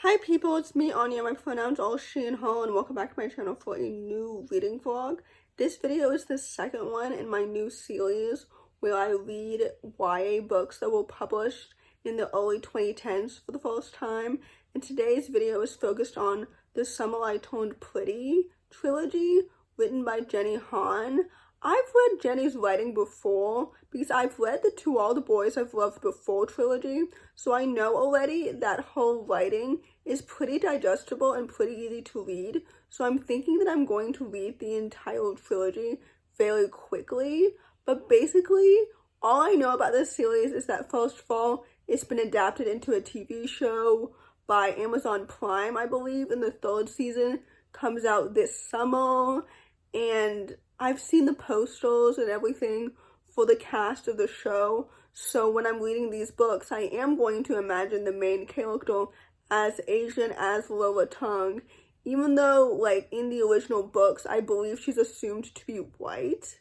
Hi people, it's me Anja, my pronouns all she and her, and welcome back to my channel for a new reading vlog. This video is the second one in my new series where I read YA books that were published in the early 2010s for the first time, and today's video is focused on The Summer I Turned Pretty trilogy written by Jenny Han. I've read Jenny's writing before because I've read the To All the Boys I've Loved Before trilogy, so I know already that her writing is pretty digestible and pretty easy to read, so I'm thinking that I'm going to read the entire trilogy fairly quickly. But basically, all I know about this series is that first of all, it's been adapted into a TV show by Amazon Prime, I believe, and the third season comes out this summer, and I've seen the posters and everything for the cast of the show, so when I'm reading these books, I am going to imagine the main character as Asian as Lola Tongue, even though, like, in the original books, I believe she's assumed to be white.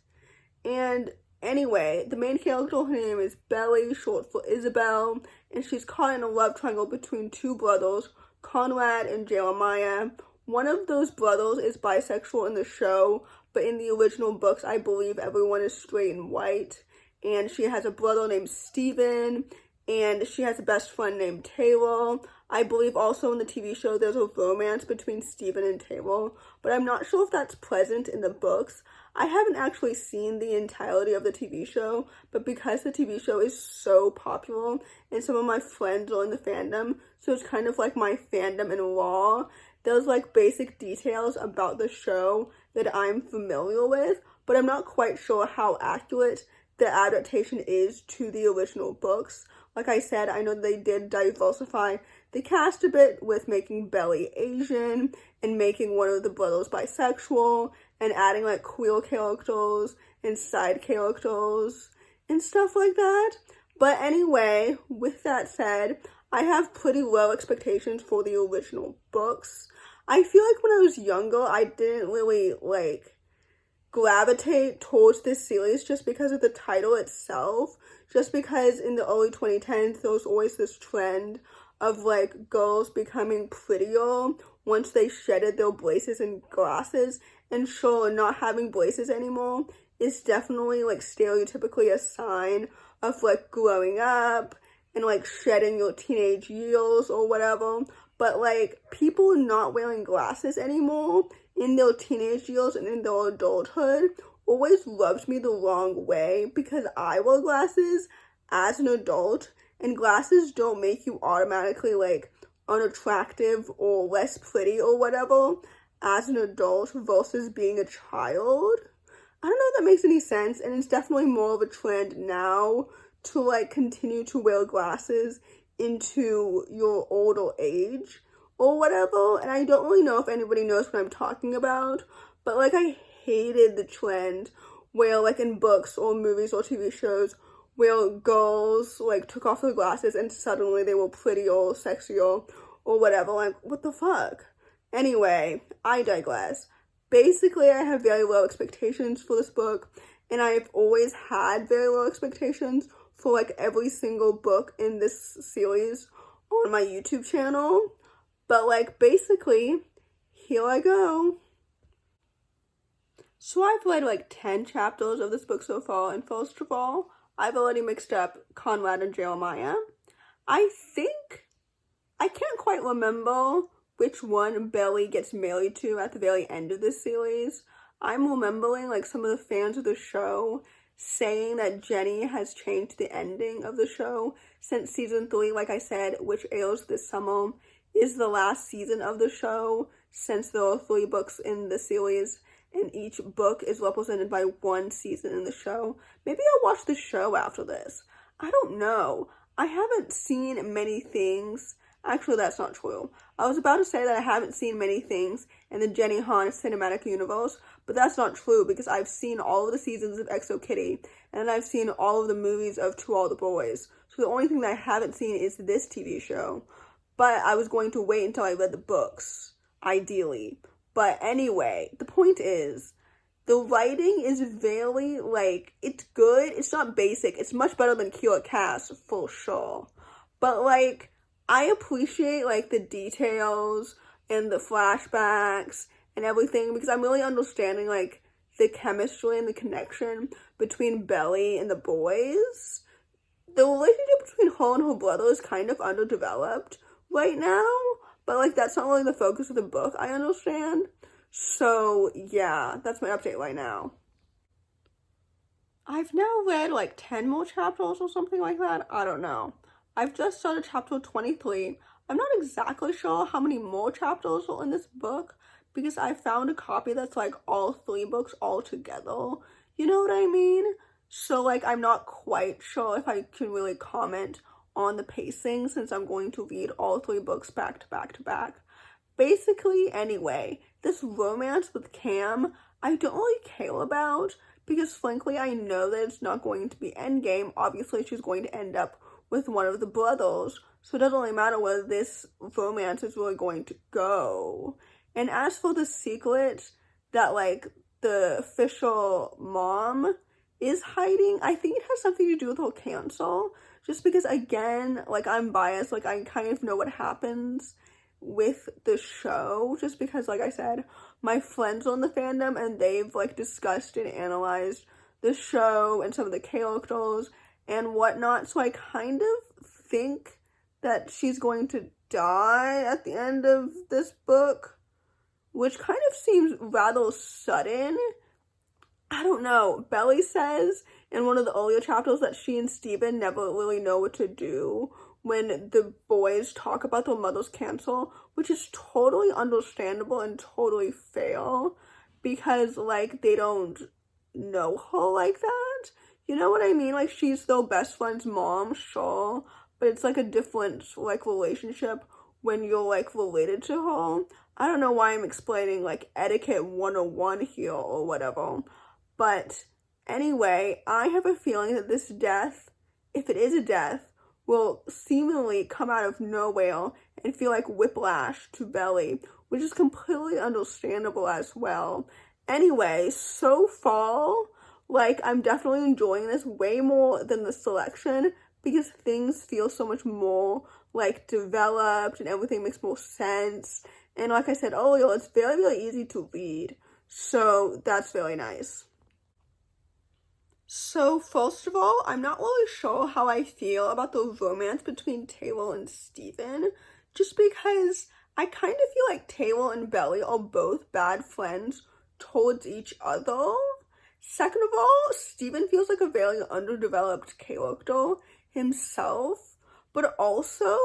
And anyway, the main character, her name is Belly, short for Isabel, and she's caught in a love triangle between two brothers, Conrad and Jeremiah. One of those brothers is bisexual in the show, but in the original books, I believe everyone is straight and white. And she has a brother named Steven, and she has a best friend named Taylor. I believe also in the TV show there's a romance between Steven and Taylor, but I'm not sure if that's present in the books. I haven't actually seen the entirety of the TV show, but because the TV show is so popular and some of my friends are in the fandom, so it's kind of like my fandom in law, there's like basic details about the show that I'm familiar with, but I'm not quite sure how accurate the adaptation is to the original books. Like I said, I know they did diversify the cast a bit with making Belly Asian and making one of the brothers bisexual and adding like queer characters and side characters and stuff like that. But anyway, with that said, I have pretty low expectations for the original books. I feel like when I was younger, I didn't really gravitate towards this series just because of the title itself, just because in the early 2010s there was always this trend of like girls becoming prettier once they shedded their braces and glasses, and sure, not having braces anymore is definitely like stereotypically a sign of like growing up and like shedding your teenage years or whatever, but like people not wearing glasses anymore in their teenage years and in their adulthood always rubbed me the wrong way because I wear glasses as an adult, and glasses don't make you automatically like unattractive or less pretty or whatever as an adult versus being a child. I don't know if that makes any sense, and it's definitely more of a trend now to like continue to wear glasses into your older age or whatever, and I don't really know if anybody knows what I'm talking about, but like I hated the trend where like in books or movies or TV shows where girls like took off their glasses and suddenly they were prettier or sexier or whatever. Like, what the fuck? Anyway, I digress. Basically, I have very low expectations for this book, and I've always had very low expectations for like every single book in this series on my YouTube channel. But like basically, here I go. So I've read like 10 chapters of this book so far, and first of all, I've already mixed up Conrad and Jeremiah. I think, I can't quite remember which one Belly gets married to at the very end of this series. I'm remembering like some of the fans of the show saying that Jenny has changed the ending of the show since season 3, like I said, which airs this summer, is the last season of the show since there are 3 books in the series and each book is represented by one season in the show. Maybe I'll watch the show after this. I don't know. I haven't seen many things. Actually, that's not true. I was about to say that I haven't seen many things in the Jenny Han cinematic universe, but that's not true because I've seen all of the seasons of XO Kitty and I've seen all of the movies of To All the Boys. So the only thing that I haven't seen is this TV show. But I was going to wait until I read the books, ideally. But anyway, the point is, the writing is very, like, it's good. It's not basic. It's much better than Kira Cass, for sure. But, like, I appreciate, like, the details and the flashbacks and everything because I'm really understanding, like, the chemistry and the connection between Belly and the boys. The relationship between her and her brother is kind of underdeveloped right now, but, like, that's not really the focus of the book, I understand. So, yeah, that's my update right now. I've now read, like, 10 more chapters or something like that. I don't know. I've just started chapter 23. I'm not exactly sure how many more chapters are in this book because I found a copy that's, like, all 3 books all together. You know what I mean? So, like, I'm not quite sure if I can really comment on the pacing since I'm going to read all 3 books back to back to back. Basically, anyway, this romance with Cam, I don't really care about because, frankly, I know that it's not going to be endgame. Obviously, she's going to end up with one of the brothers, so it doesn't really matter where this romance is really going to go. And as for the secret that, like, the official mom is hiding, I think it has something to do with her cancer, just because, again, like, I'm biased, like, I kind of know what happens with the show, just because, like I said, my friends are in the fandom and they've, like, discussed and analyzed the show and some of the characters and whatnot, so I kind of think that she's going to die at the end of this book, which kind of seems rather sudden. I don't know. Belly says in one of the earlier chapters that she and Steven never really know what to do when the boys talk about their mother's cancer, which is totally understandable and totally fair because, like, they don't know her like that. You know what I mean? Like, she's their best friend's mom, sure, but it's, like, a different, like, relationship when you're, like, related to her. I don't know why I'm explaining, like, etiquette 101 here or whatever, but anyway, I have a feeling that this death, if it is a death, will seemingly come out of nowhere and feel like whiplash to Belly, which is completely understandable as well. Anyway, so far, like, I'm definitely enjoying this way more than the selection because things feel so much more, like, developed and everything makes more sense. And like I said earlier, it's very, very easy to read. So that's very nice. So, first of all, I'm not really sure how I feel about the romance between Taylor and Steven, just because I kind of feel like Taylor and Belly are both bad friends towards each other. Second of all, Steven feels like a very underdeveloped character himself, but also,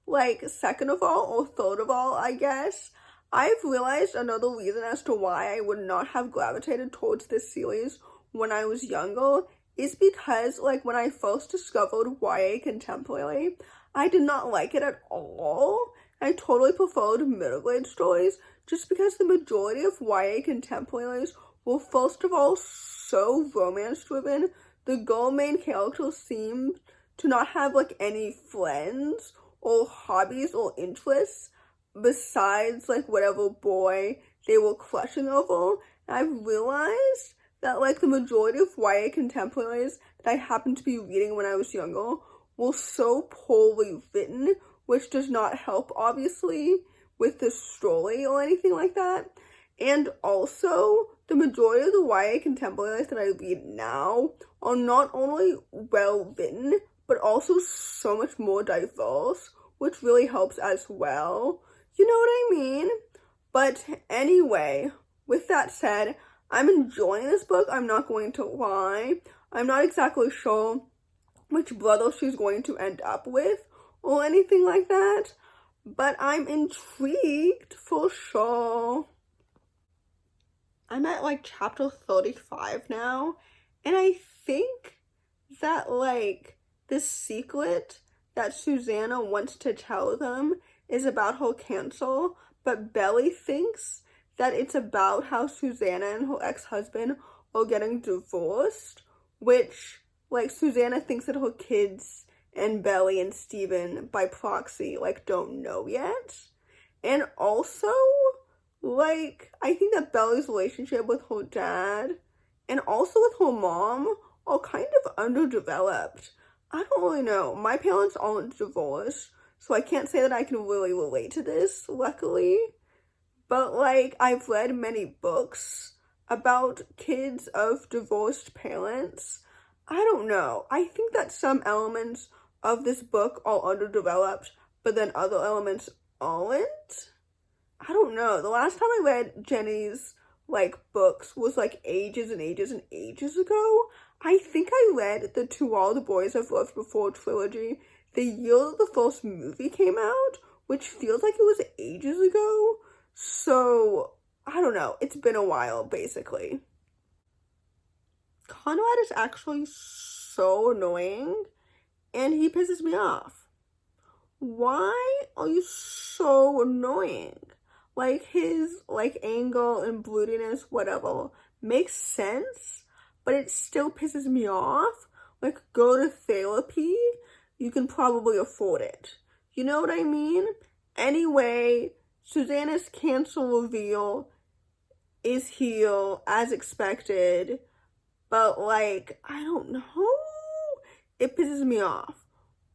like, second of all, or third of all, I guess, I've realized another reason as to why I would not have gravitated towards this series when I was younger is because, like, when I first discovered YA contemporary, I did not like it at all. I totally preferred middle grade stories just because the majority of YA contemporaries were, first of all, so romance driven. The girl main characters seemed to not have, like, any friends or hobbies or interests besides, like, whatever boy they were crushing over. And I've realized that, like, the majority of YA contemporaries that I happened to be reading when I was younger were so poorly written, which does not help, obviously, with the story or anything like that. And also, the majority of the YA contemporaries that I read now are not only well written, but also so much more diverse, which really helps as well. You know what I mean? But anyway, with that said, I'm enjoying this book, I'm not going to lie. I'm not exactly sure which brother she's going to end up with or anything like that, but I'm intrigued for sure. I'm at, like, chapter 35 now, and I think that, like, the secret that Susanna wants to tell them is about her cancer, but Belly thinks that it's about how Susanna and her ex-husband are getting divorced, which, like, Susanna thinks that her kids and Belly and Steven, by proxy, like, don't know yet. And also, like, I think that Belly's relationship with her dad and also with her mom are kind of underdeveloped. I don't really know. My parents aren't divorced, so I can't say that I can really relate to this, luckily. But, like, I've read many books about kids of divorced parents. I don't know. I think that some elements of this book are underdeveloped, but then other elements aren't. I don't know. The last time I read Jenny's, like, books was, like, ages and ages and ages ago. I think I read the To All the Boys I've Loved Before trilogy the year that the first movie came out, which feels like it was ages ago. So, I don't know. It's been a while, basically. Conrad is actually so annoying, and he pisses me off. Why are you so annoying? Like, his, like, anger and broodiness, whatever, makes sense, but it still pisses me off. Like, go to therapy. You can probably afford it. You know what I mean? Anyway, Susanna's cancel reveal is here as expected, but, like, I don't know. It pisses me off.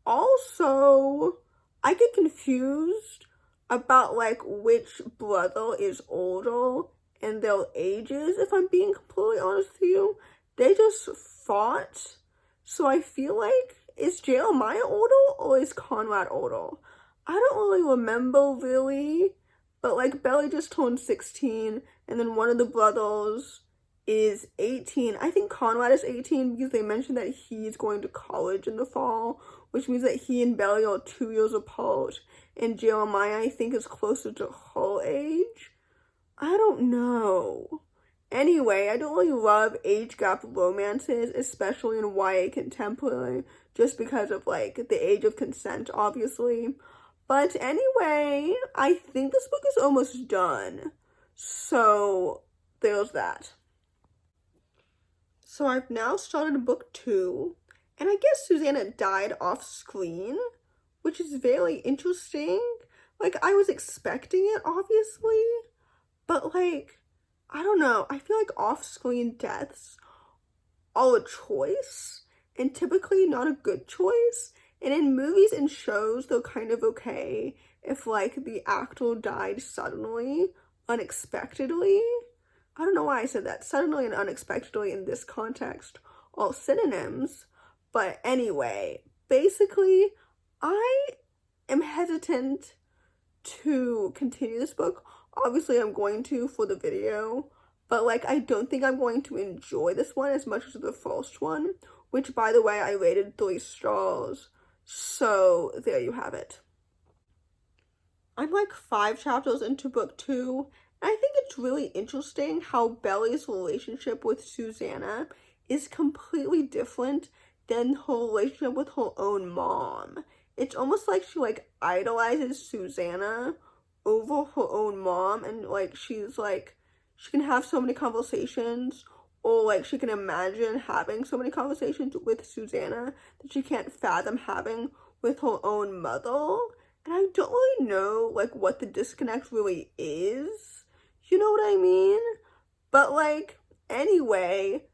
Also, I get confused about, like, which brother is older and their ages, if I'm being completely honest with you. They just fought, so I feel like, is Jeremiah older or is Conrad older? I don't really remember, really, but, like, Belly just turned 16, and then one of the brothers is 18. I think Conrad is 18 because they mentioned that he's going to college in the fall, which means that he and Belly are 2 years apart, and Jeremiah, I think, is closer to her age. I don't know. Anyway, I don't really love age gap romances, especially in YA contemporary, just because of, like, the age of consent, obviously. But anyway, I think this book is almost done. So, there's that. So I've now started book 2, and I guess Susanna died off screen, which is very interesting. Like, I was expecting it, obviously, but, like, I don't know. I feel like off-screen deaths are a choice, and typically not a good choice. And in movies and shows, they're kind of okay if, like, the actor died suddenly, unexpectedly. I don't know why I said that. Suddenly and unexpectedly in this context are synonyms. But anyway, basically, I am hesitant to continue this book. Obviously, I'm going to for the video, but, like, I don't think I'm going to enjoy this one as much as the first one, which, by the way, I rated 3 stars. So, there you have it. I'm, like, 5 chapters into book 2, and I think it's really interesting how Belly's relationship with Susanna is completely different than her relationship with her own mom. It's almost like she, like, idolizes Susanna over her own mom, and, like, she's, like, she can have so many conversations, or, like, she can imagine having so many conversations with Susanna that she can't fathom having with her own mother. And I don't really know, like, what the disconnect really is. You know what I mean? But, like, anyway,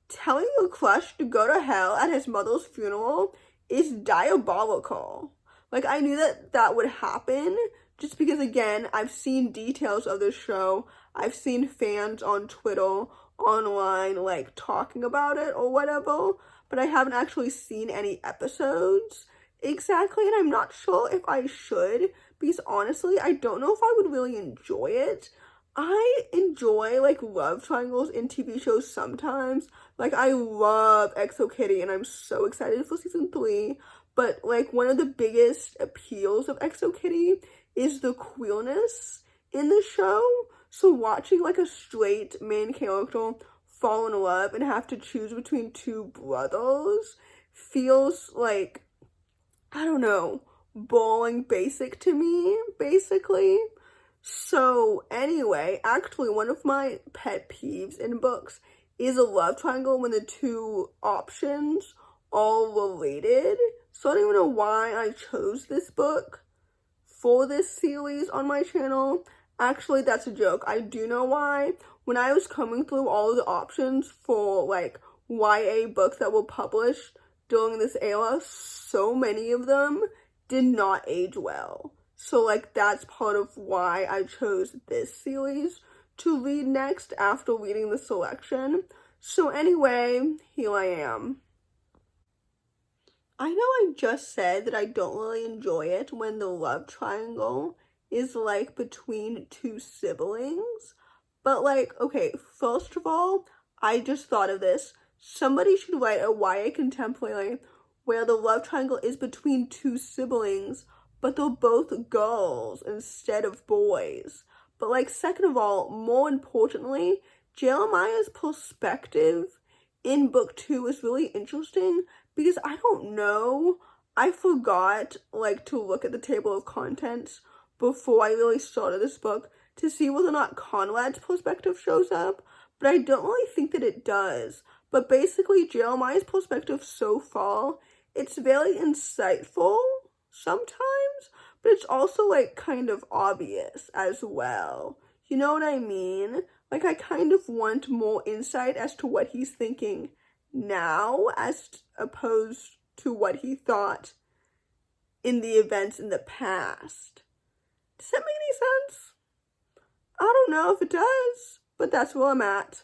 telling your crush to go to hell at his mother's funeral is diabolical. Like, I knew that that would happen just because, again, I've seen details of this show. I've seen fans on Twitter, online, like, talking about it or whatever, but I haven't actually seen any episodes exactly, and I'm not sure if I should, because honestly, I don't know if I would really enjoy it. I enjoy, like, love triangles in TV shows sometimes. Like, I love EXO Kitty, and I'm so excited for season 3, but, like, one of the biggest appeals of EXO Kitty is the queerness in the show. So watching, like, a straight main character fall in love and have to choose between 2 brothers feels like, I don't know, boring basic to me, basically. So anyway, actually one of my pet peeves in books is a love triangle when the 2 options are related. So I don't even know why I chose this book for this series on my channel. Actually, that's a joke. I do know why. When I was combing through all of the options for, like, YA books that were published during this era, so many of them did not age well. So like that's part of why I chose this series to read next after reading the selection. So anyway, here I am. I know I just said that I don't really enjoy it when the love triangle is like between two siblings, but like, okay, first of all, I just thought of this. Somebody should write a YA contemporary where the love triangle is between two siblings, but they're both girls instead of boys. But like, second of all, more importantly, Jeremiah's perspective in book 2 is really interesting because I don't know, I forgot like to look at the table of contents before I really started this book to see whether or not Conrad's perspective shows up, but I don't really think that it does. But basically, Jeremiah's perspective so far, it's very insightful sometimes, but it's also like kind of obvious as well. You know what I mean? Like, I kind of want more insight as to what he's thinking now as opposed to what he thought in the events in the past. Does that make any sense? I don't know if it does, but that's where I'm at.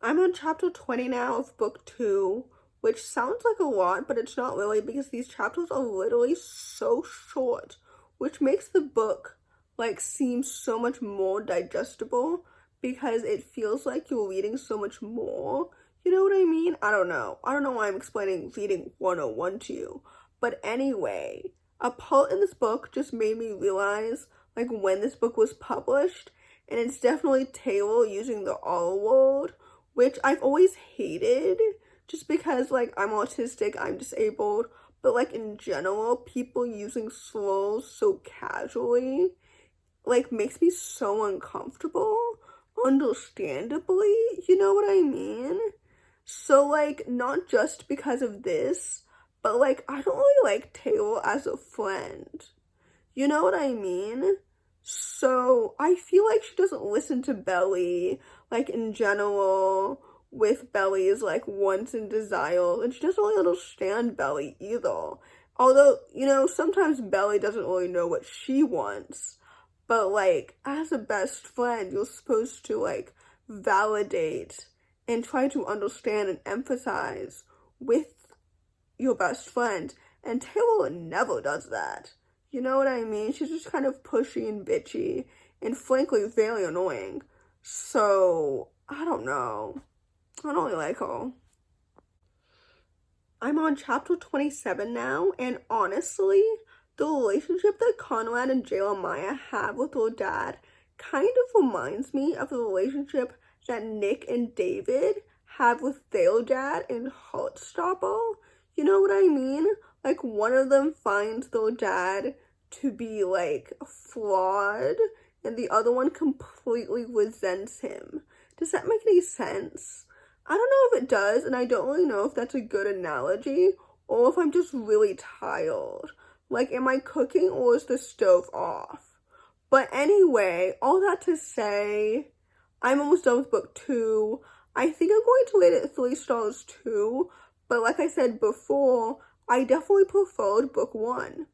I'm on chapter 20 now of book 2, which sounds like a lot, but it's not really because these chapters are literally so short, which makes the book like seem so much more digestible because it feels like you're reading so much more. You know what I mean? I don't know why I'm explaining reading 101 to you. But anyway, a part in this book just made me realize like when this book was published, and it's definitely Taylor using the R word, which I've always hated just because like I'm autistic, I'm disabled, but like in general, people using slurs so casually like makes me so uncomfortable, understandably, you know what I mean? So like not just because of this, but like I don't really like Taylor as a friend, you know what I mean? So I feel like she doesn't listen to Belly like in general with Belly's like wants and desires, and she doesn't really understand Belly either, although you know sometimes Belly doesn't really know what she wants. But like, as a best friend, you're supposed to like validate and try to understand and empathize with your best friend. And Taylor never does that. You know what I mean? She's just kind of pushy and bitchy and frankly very annoying. So, I don't know. I don't really like her. I'm on chapter 27 now, and honestly, the relationship that Conrad and Jeremiah have with their dad kind of reminds me of the relationship that Nick and David have with their dad in Heartstopper. You know what I mean? Like, one of them finds their dad to be, like, flawed, and the other one completely resents him. Does that make any sense? I don't know if it does, and I don't really know if that's a good analogy, or if I'm just really tired. Like, am I cooking or is the stove off? But anyway, all that to say, I'm almost done with book 2. I think I'm going to rate it 3 stars too, but like I said before, I definitely preferred book 1.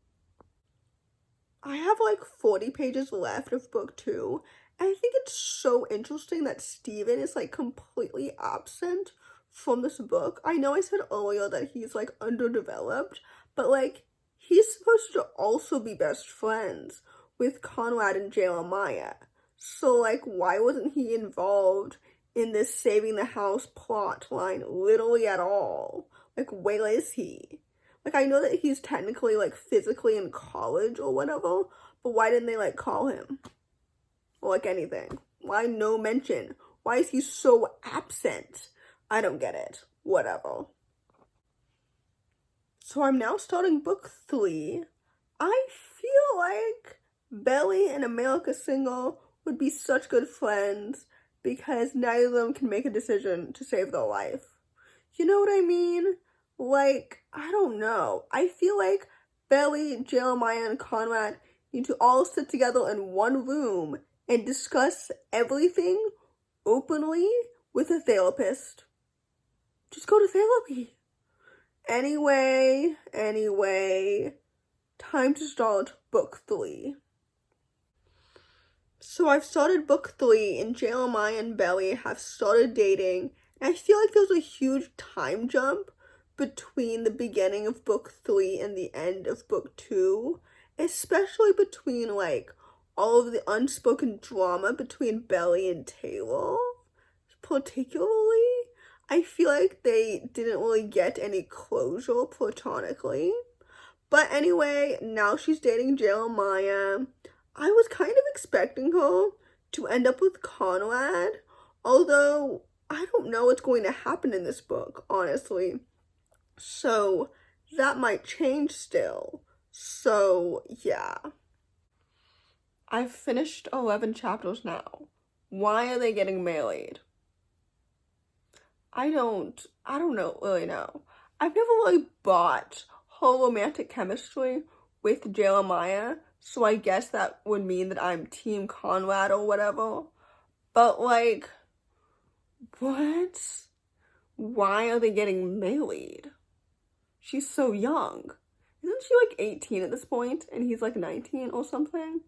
I have like 40 pages left of book 2. I think it's so interesting that Steven is like completely absent from this book. I know I said earlier that he's like underdeveloped, but like he's supposed to also be best friends with Conrad and Jeremiah. So like why wasn't he involved in this saving the house plot line literally at all? Like where is he? Like I know that he's technically like physically in college or whatever, but why didn't they like call him? Or like anything. Why no mention? Why is he so absent? I don't get it. Whatever. So I'm now starting book 3. I feel like Belly and America Single would be such good friends because neither of them can make a decision to save their life. You know what I mean? Like, I don't know. I feel like Belly, Jeremiah, and Conrad need to all sit together in one room and discuss everything openly with a therapist. Just go to therapy. Anyway, time to start book 3. So I've started book 3, and Jeremiah and Belly have started dating, and I feel like there's a huge time jump between the beginning of book 3 and the end of book 2, especially between, like, all of the unspoken drama between Belly and Taylor. Particularly, I feel like they didn't really get any closure platonically. But anyway, now she's dating Jeremiah. I was kind of expecting her to end up with Conrad, although I don't know what's going to happen in this book, honestly. So that might change still. So yeah. I've finished 11 chapters now. Why are they getting married? I don't really know. I've never really bought whole romantic chemistry with Jeremiah, so I guess that would mean that I'm Team Conrad or whatever. But, like, what? Why are they getting married? She's so young. Isn't she, like, 18 at this point, and he's, like, 19 or something?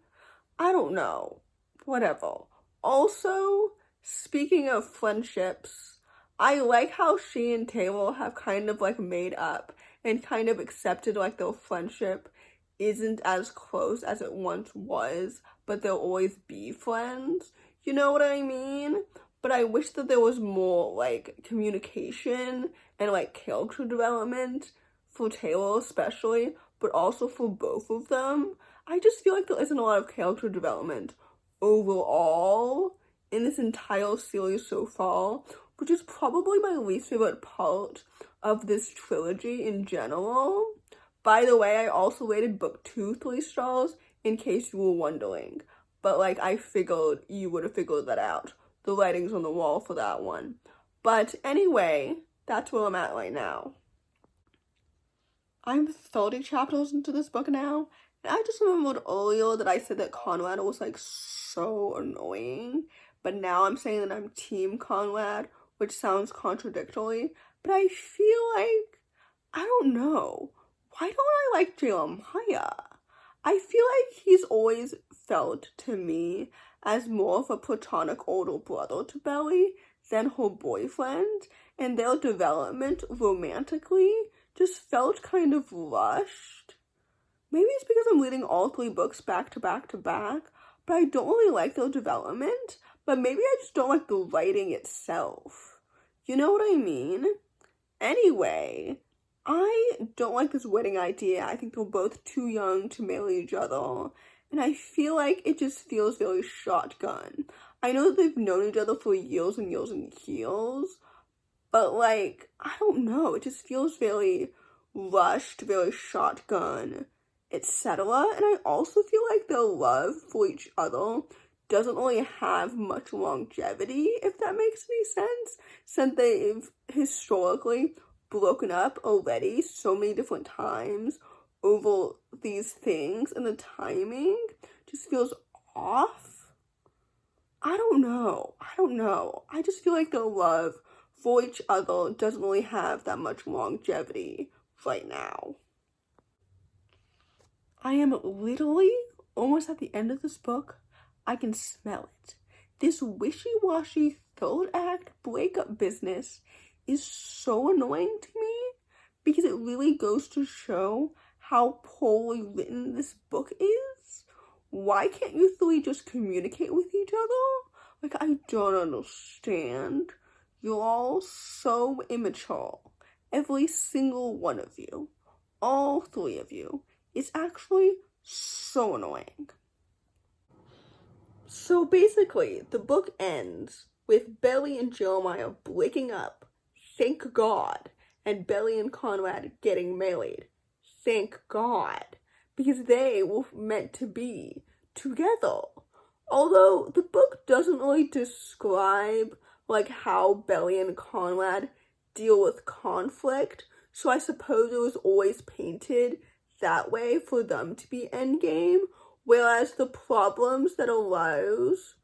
I don't know. Whatever. Also, speaking of friendships, I like how she and Taylor have kind of, like, made up and kind of accepted, like, their friendship isn't as close as it once was, but they'll always be friends. You know what I mean? But I wish that there was more, like, communication and, like, character development for Taylor especially, but also for both of them. I just feel like there isn't a lot of character development overall in this entire series so far, which is probably my least favorite part of this trilogy in general. By the way, I also rated book 2 3 stars, in case you were wondering. But, like, I figured you would have figured that out. The writing's on the wall for that one. But anyway, that's where I'm at right now. I'm 30 chapters into this book now, and I just remembered earlier that I said that Conrad was, like, so annoying. But now I'm saying that I'm Team Conrad, which sounds contradictory. But I feel like, I don't know. Why don't I like Jeremiah? I feel like he's always felt to me as more of a platonic older brother to Belly than her boyfriend, and their development romantically just felt kind of rushed. Maybe it's because I'm reading all 3 books back to back to back, but I don't really like their development, but maybe I just don't like the writing itself. You know what I mean? Anyway, I don't like this wedding idea. I think they're both too young to marry each other, and I feel like it just feels very shotgun. I know that they've known each other for years and years and years, but, like, I don't know. It just feels very rushed, very shotgun, etc. And I also feel like their love for each other doesn't really have much longevity, if that makes any sense, since they've historically broken up already so many different times over these things, and the timing just feels off. I don't know. I just feel like their love for each other doesn't really have that much longevity right now. I am literally almost at the end of this book. I can smell it. This wishy-washy third act breakup business is so annoying to me because it really goes to show how poorly written this book is. Why can't you 3 just communicate with each other? Like, I don't understand. You're all so immature. Every single one of you. All 3 of you. It's actually so annoying. So basically, the book ends with Belly and Jeremiah breaking up, thank God, and Belly and Conrad getting married, thank God, because they were meant to be together. Although the book doesn't really describe, like, how Belly and Conrad deal with conflict, so I suppose it was always painted that way for them to be endgame, whereas the problems that arose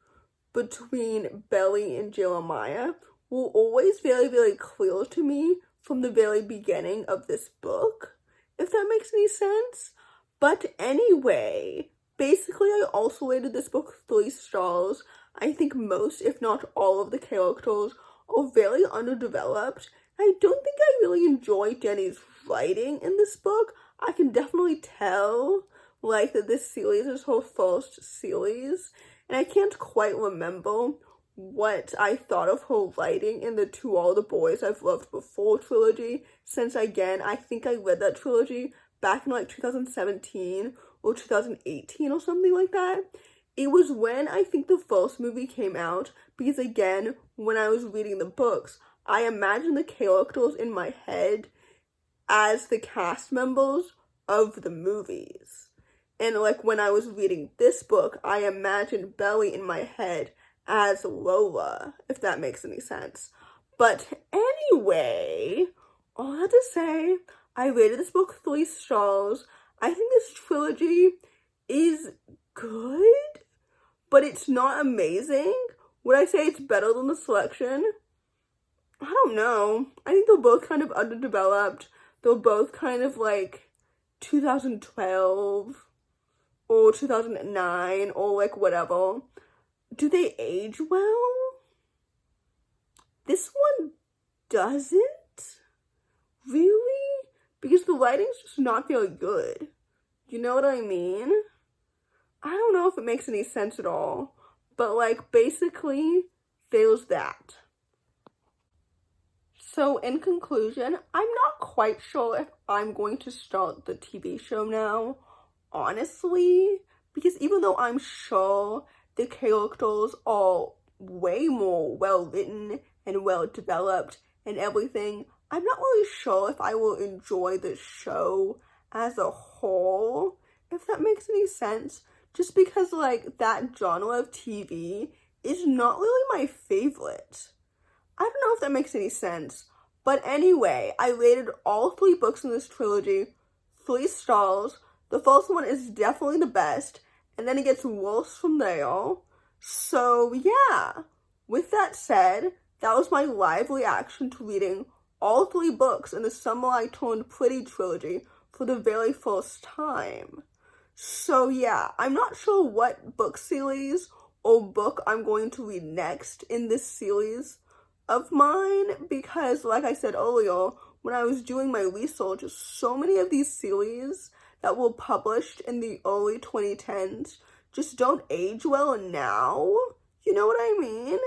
between Belly and Jeremiah were always very, very clear to me from the very beginning of this book, if that makes any sense. But anyway, basically I also rated this book 3 stars. I think most, if not all, of the characters are very underdeveloped. I don't think I really enjoy Jenny's writing in this book. I can definitely tell, like, that this series is her first series, and I can't quite remember what I thought of her writing in the To All the Boys I've Loved Before trilogy, since, again, I think I read that trilogy back in, like, 2017 or 2018 or something like that. It was when I think the first movie came out, because, again, when I was reading the books, I imagined the characters in my head as the cast members of the movies. And, like, when I was reading this book, I imagined Belly in my head as Lola, if that makes any sense. But anyway, all I have to say, I rated this book 3 stars. I think this trilogy is good, but it's not amazing. Would I say it's better than The Selection? I don't know. I think they're both kind of underdeveloped. They're both kind of like 2012 or 2009 or like whatever. Do they age well? This one doesn't really, because the writing's just not very good. You know what I mean? I don't know if it makes any sense at all, but like basically there's that. So in conclusion, I'm not quite sure if I'm going to start the TV show now, honestly, because even though I'm sure the characters are way more well written and well developed and everything, I'm not really sure if I will enjoy the show as a whole, if that makes any sense, just because like that genre of TV is not really my favorite. I don't know if that makes any sense, but anyway, I rated all 3 books in this trilogy 3 stars. The first one is definitely the best, and then it gets worse from there. So yeah, with that said, that was my live reaction to reading all 3 books in the Summer I Turned Pretty trilogy for the very first time. So yeah, I'm not sure what book series or book I'm going to read next in this series of mine, because like I said earlier, when I was doing my research, so many of these series that were published in the early 2010s just don't age well now. You know what I mean?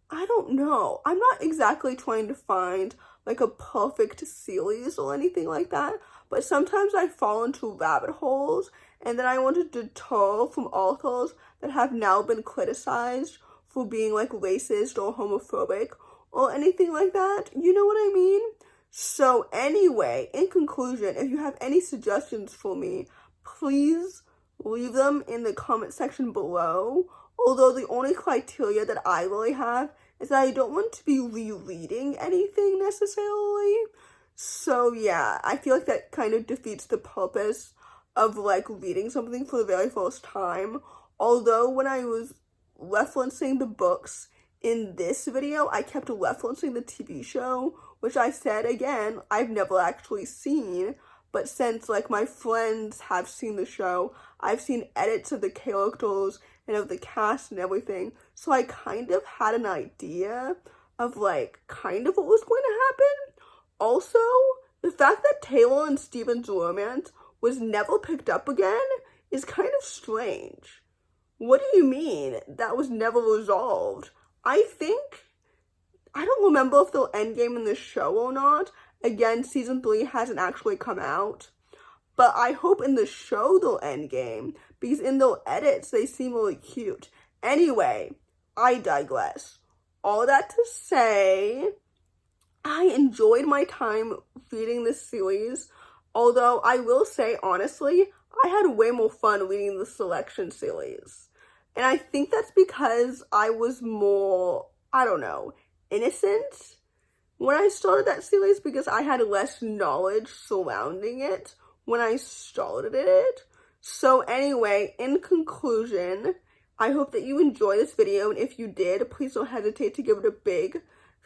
I don't know. I'm not exactly trying to find like a perfect series or anything like that, but sometimes I fall into rabbit holes, and then I want to deter from authors that have now been criticized for being like racist or homophobic or anything like that. You know what I mean? So anyway, in conclusion, if you have any suggestions for me, please leave them in the comment section below. Although the only criteria that I really have is that I don't want to be rereading anything necessarily. So yeah, I feel like that kind of defeats the purpose of like reading something for the very first time. Although when I was referencing the books in this video, I kept referencing the TV show, which I said, again, I've never actually seen, but since, like, my friends have seen the show, I've seen edits of the characters and of the cast and everything, so I kind of had an idea of, like, kind of what was going to happen. Also, the fact that Taylor and Steven's romance was never picked up again is kind of strange. What do you mean that was never resolved? I don't remember if they'll endgame in the show or not. Again, season 3 hasn't actually come out. But I hope in the show they'll endgame, because in their edits, they seem really cute. Anyway, I digress. All that to say, I enjoyed my time reading this series. Although, I will say, honestly, I had way more fun reading the Selection series. And I think that's because I was more, I don't know, innocent when I started that series, because I had less knowledge surrounding it when I started it. So anyway, in conclusion, I hope that you enjoyed this video, and if you did, please don't hesitate to give it a big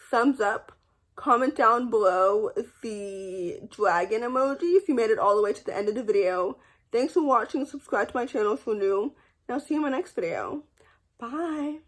thumbs up, Comment down below the dragon emoji if you made it all the way to the end of the video. Thanks for watching. Subscribe to my channel if you're new. And I'll see you in my next video. Bye.